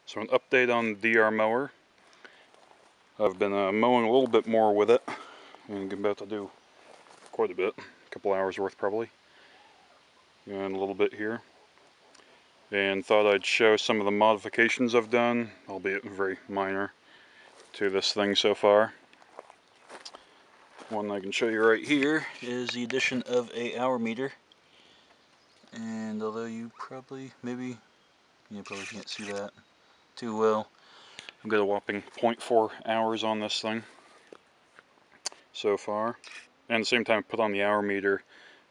So an update on the DR mower. I've been mowing a little bit more with it. I'm about to do quite a bit, a couple hours worth probably, and a little bit here. And thought I'd show some of the modifications I've done, albeit very minor, to this thing so far. One I can show you right here is the addition of a hour meter. And although you probably, you probably can't see that too well, I've got a whopping 0.4 hours on this thing so far. And at the same time I put on the hour meter,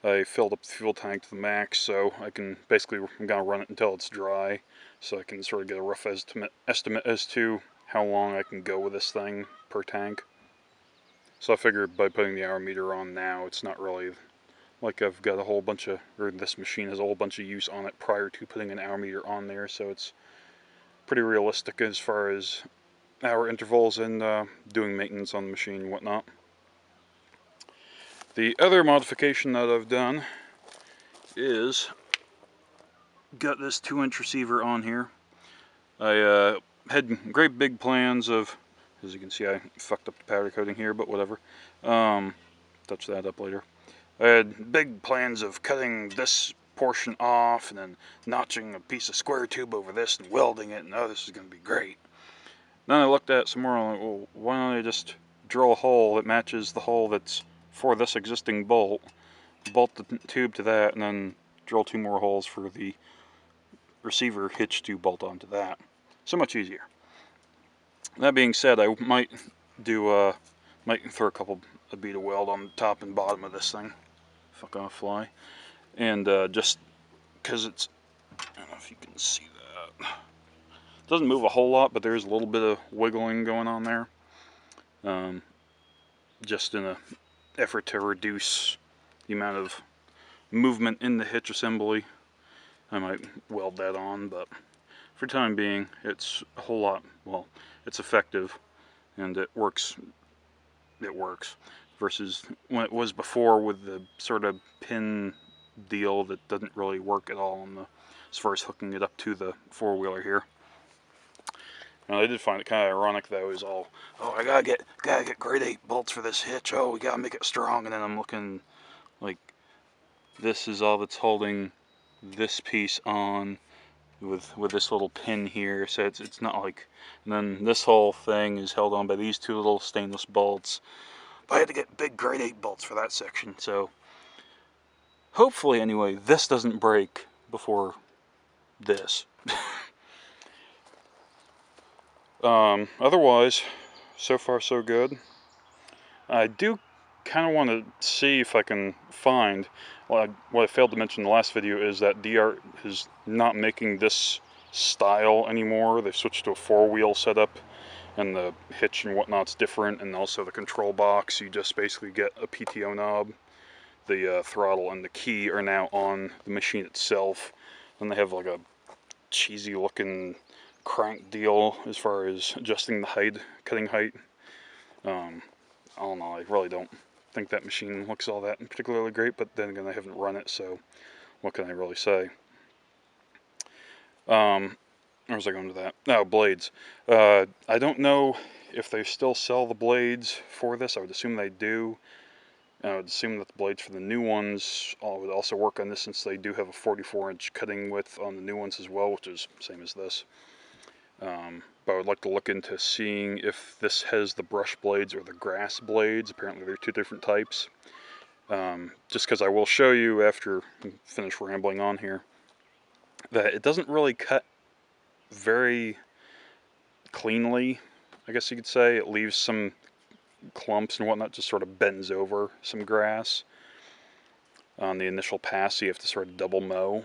I filled up the fuel tank to the max, so I can basically, I'm going to run it until it's dry, so I can sort of get a rough estimate as to how long I can go with this thing per tank. So I figured by putting the hour meter on now, it's not really like I've got a whole bunch of, or this machine has a whole bunch of use on it prior to putting an hour meter on there, so it's pretty realistic as far as hour intervals and doing maintenance on the machine and whatnot. The other modification that I've done is got this 2-inch receiver on here. I had great big plans of, as you can see I fucked up the powder coating here, but whatever. Touch that up later. I had big plans of cutting this portion off and then notching a piece of square tube over this and welding it, and oh, this is going to be great. Then I looked at it some more and I'm like, well, why don't I just drill a hole that matches the hole that's for this existing bolt, bolt the tube to that, and then drill 2 more holes for the receiver hitch to bolt onto that. So much easier. That being said, I might do might throw a bead of weld on the top and bottom of this thing. Fuck off, fly. And just because it's, I don't know if you can see that. It doesn't move a whole lot, but there's a little bit of wiggling going on there. Just in an effort to reduce the amount of movement in the hitch assembly, I might weld that on, but for the time being, it's a whole lot, well, it's effective, and it works, versus when it was before with the sort of pin deal that doesn't really work at all on the, as far as hooking it up to the four-wheeler here. Now I did find it kind of ironic though, is all, oh, I gotta get grade 8 bolts for this hitch, oh, we gotta make it strong, and then I'm looking like, this is all that's holding this piece on with this little pin here, so it's not like, and then this whole thing is held on by these 2 little stainless bolts. But I had to get big grade 8 bolts for that section, so hopefully anyway this doesn't break before this. Otherwise, so far so good. I do kind of want to see if I can find, what I failed to mention in the last video is that DR is not making this style anymore. They've switched to a 4-wheel setup, and the hitch and whatnot's different, and also the control box, you just basically get a PTO knob. The throttle and the key are now on the machine itself, and they have like a cheesy looking crank deal as far as adjusting the height, cutting height. I don't know, I really don't think that machine looks all that particularly great, but then again I haven't run it, so what can I really say? Where was I going to that? Oh, blades. I don't know if they still sell the blades for this. I would assume they do. I would assume that the blades for the new ones would also work on this, since they do have a 44-inch cutting width on the new ones as well, which is the same as this. But I would like to look into seeing if this has the brush blades or the grass blades. Apparently they're 2 different types. Just because I will show you after I finish rambling on here that it doesn't really cut very cleanly, I guess you could say. It leaves some clumps and whatnot, just sort of bends over some grass on the initial pass, so you have to sort of double mow.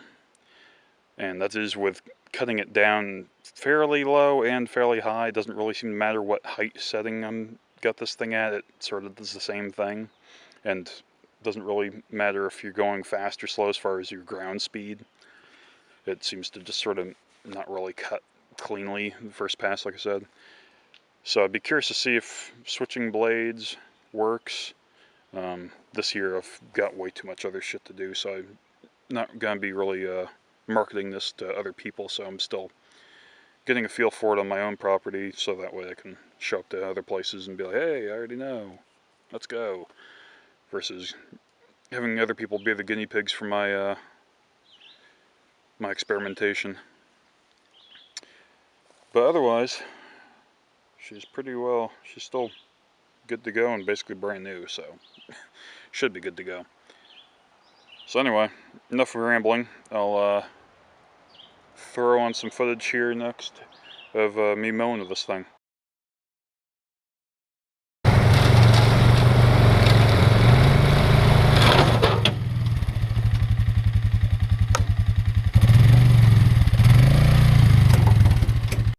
And that is with cutting it down fairly low and fairly high. It doesn't really seem to matter what height setting I'm got this thing at, it sort of does the same thing. And it doesn't really matter if you're going fast or slow as far as your ground speed. It seems to just sort of not really cut cleanly the first pass, like I said. So I'd be curious to see if switching blades works. This year I've got way too much other shit to do, so I'm not going to be really marketing this to other people, so I'm still getting a feel for it on my own property, so that way I can show up to other places and be like, hey, I already know, let's go. Versus having other people be the guinea pigs for my my experimentation. But otherwise, she's still good to go and basically brand new, so should be good to go. So anyway, enough of rambling. I'll throw on some footage here next of me mowing with this thing.